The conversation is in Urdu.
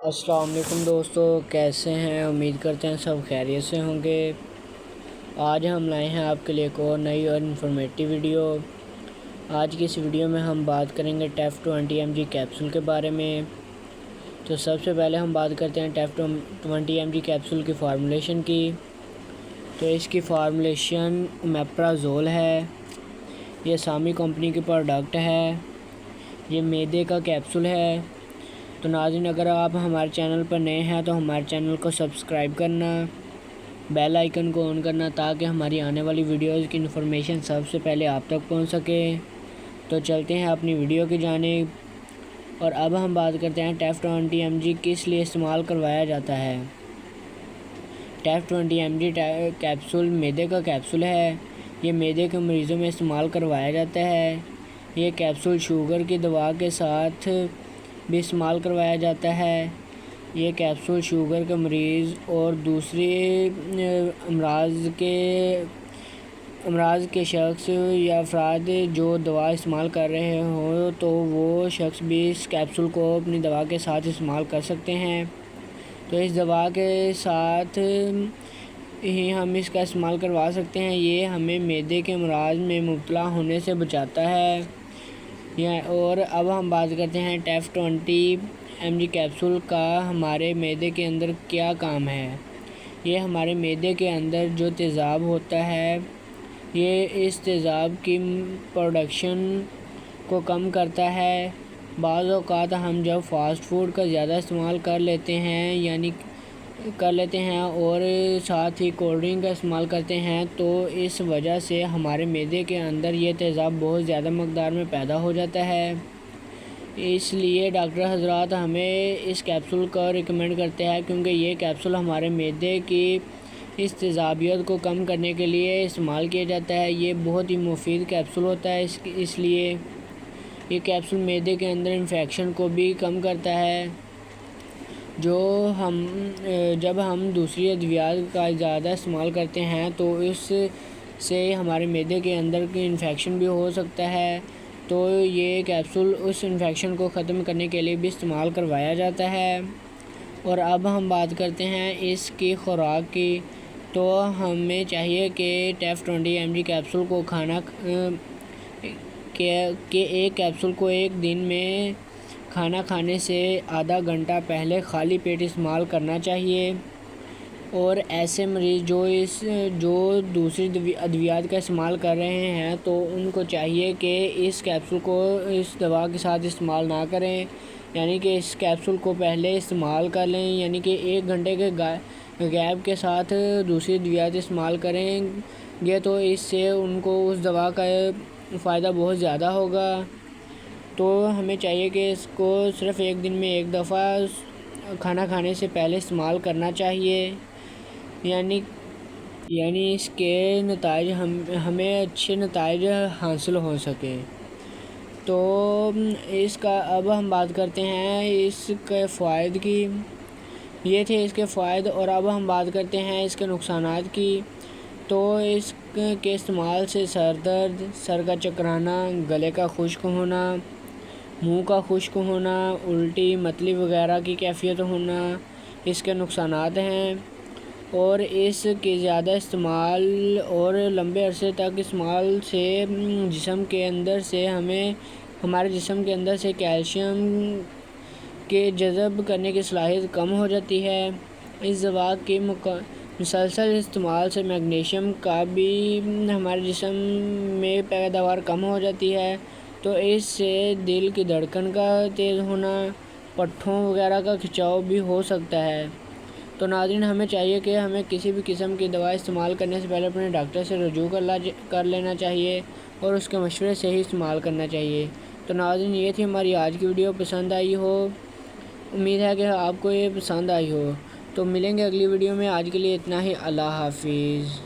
السلام علیکم دوستو، کیسے ہیں؟ امید کرتے ہیں سب خیریت سے ہوں گے۔ آج ہم لائے ہیں آپ کے لیے ایک اور نئی اور انفارمیٹیو ویڈیو۔ آج کی اس ویڈیو میں ہم بات کریں گے ٹیف 20 mg کیپسول کے بارے میں۔ تو سب سے پہلے ہم بات کرتے ہیں ٹیف 20 mg کیپسول کی فارمولیشن کی۔ تو اس کی فارمولیشن اومیپرازول ہے۔ یہ سامی کمپنی کی پروڈکٹ ہے۔ یہ میدے کا کیپسول ہے۔ تو ناظرین، اگر آپ ہمارے چینل پر نئے ہیں تو ہمارے چینل کو سبسکرائب کرنا، بیل آئیکن کو آن کرنا تاکہ ہماری آنے والی ویڈیوز کی انفارمیشن سب سے پہلے آپ تک پہنچ سکے۔ تو چلتے ہیں اپنی ویڈیو کی جانب، اور اب ہم بات کرتے ہیں ٹیف 20 mg کس لیے استعمال کروایا جاتا ہے۔ ٹیف 20 mg کیپسول میدے کا کیپسول ہے۔ یہ میدے کے مریضوں میں استعمال کروایا جاتا ہے۔ یہ کیپسول شوگر کی دوا کے ساتھ بھی استعمال کروایا جاتا ہے۔ یہ کیپسول شوگر کے مریض اور دوسرے امراض کے شخص یا افراد جو دوا استعمال کر رہے ہوں تو وہ شخص بھی اس کیپسول کو اپنی دوا کے ساتھ استعمال کر سکتے ہیں۔ تو اس دوا کے ساتھ ہی ہم اس کا استعمال کروا سکتے ہیں۔ یہ ہمیں میدے کے امراض میں مبتلا ہونے سے بچاتا ہے۔ اور اب ہم بات کرتے ہیں ٹیف 20 mg کیپسول کا ہمارے معدے کے اندر کیا کام ہے۔ یہ ہمارے معدے کے اندر جو تیزاب ہوتا ہے، یہ اس تیزاب کی پروڈکشن کو کم کرتا ہے۔ بعض اوقات ہم جب فاسٹ فوڈ کا زیادہ استعمال کر لیتے ہیں اور ساتھ ہی کولڈ ڈرنک کا استعمال کرتے ہیں تو اس وجہ سے ہمارے معدے کے اندر یہ تیزاب بہت زیادہ مقدار میں پیدا ہو جاتا ہے۔ اس لیے ڈاکٹر حضرات ہمیں اس کیپسول کو ریکمینڈ کرتے ہیں، کیونکہ یہ کیپسول ہمارے معدے کی اس تیزابیت کو کم کرنے کے لیے استعمال کیا جاتا ہے۔ یہ بہت ہی مفید کیپسول ہوتا ہے، اس لیے یہ کیپسول معدے کے اندر انفیکشن کو بھی کم کرتا ہے۔ جب ہم دوسری ادویات کا زیادہ استعمال کرتے ہیں تو اس سے ہمارے معدے کے اندر کی انفیکشن بھی ہو سکتا ہے، تو یہ کیپسول اس انفیکشن کو ختم کرنے کے لیے بھی استعمال کروایا جاتا ہے۔ اور اب ہم بات کرتے ہیں اس کی خوراک کی۔ تو ہمیں چاہیے کہ ٹیف 20 mg کیپسول کو ایک کیپسول کو ایک دن میں کھانا کھانے سے آدھا گھنٹہ پہلے خالی پیٹ استعمال کرنا چاہیے۔ اور ایسے مریض جو دوسری ادویات کا استعمال کر رہے ہیں تو ان کو چاہیے کہ اس کیپسول کو اس دوا کے ساتھ استعمال نہ کریں، یعنی کہ اس کیپسول کو پہلے استعمال کر لیں، یعنی کہ 1 گھنٹے کے گیپ کے ساتھ دوسری ادویات استعمال کریں گے تو اس سے ان کو اس دوا کا فائدہ بہت زیادہ ہوگا۔ تو ہمیں چاہیے کہ اس کو صرف ایک دن میں ایک دفعہ کھانا کھانے سے پہلے استعمال کرنا چاہیے، یعنی اس کے نتائج ہمیں اچھے نتائج حاصل ہو سکے۔ تو اس کا اب ہم بات کرتے ہیں اس کے فوائد کی۔ یہ تھے اس کے فوائد، اور اب ہم بات کرتے ہیں اس کے نقصانات کی۔ تو اس کے استعمال سے سر درد، سر کا چکرانا، گلے کا خشک ہونا، منہ کا خشک ہونا، الٹی متلی وغیرہ کی کیفیت ہونا اس کے نقصانات ہیں۔ اور اس کے زیادہ استعمال اور لمبے عرصے تک استعمال سے ہمارے جسم کے اندر سے کیلشیم کے جذب کرنے کی صلاحیت کم ہو جاتی ہے۔ اس دوا کے مسلسل استعمال سے میگنیشیم کا بھی ہمارے جسم میں پیداوار کم ہو جاتی ہے، تو اس سے دل کی دھڑکن کا تیز ہونا، پٹھوں وغیرہ کا کھنچاؤ بھی ہو سکتا ہے۔ تو ناظرین، ہمیں چاہیے کہ ہمیں کسی بھی قسم کی دوا استعمال کرنے سے پہلے اپنے ڈاکٹر سے رجوع کر لینا چاہیے اور اس کے مشورے سے ہی استعمال کرنا چاہیے۔ تو ناظرین، یہ تھی ہماری آج کی ویڈیو۔ پسند آئی ہو، امید ہے کہ آپ کو یہ پسند آئی ہو۔ تو ملیں گے اگلی ویڈیو میں، آج کے لیے اتنا ہی۔ اللہ حافظ۔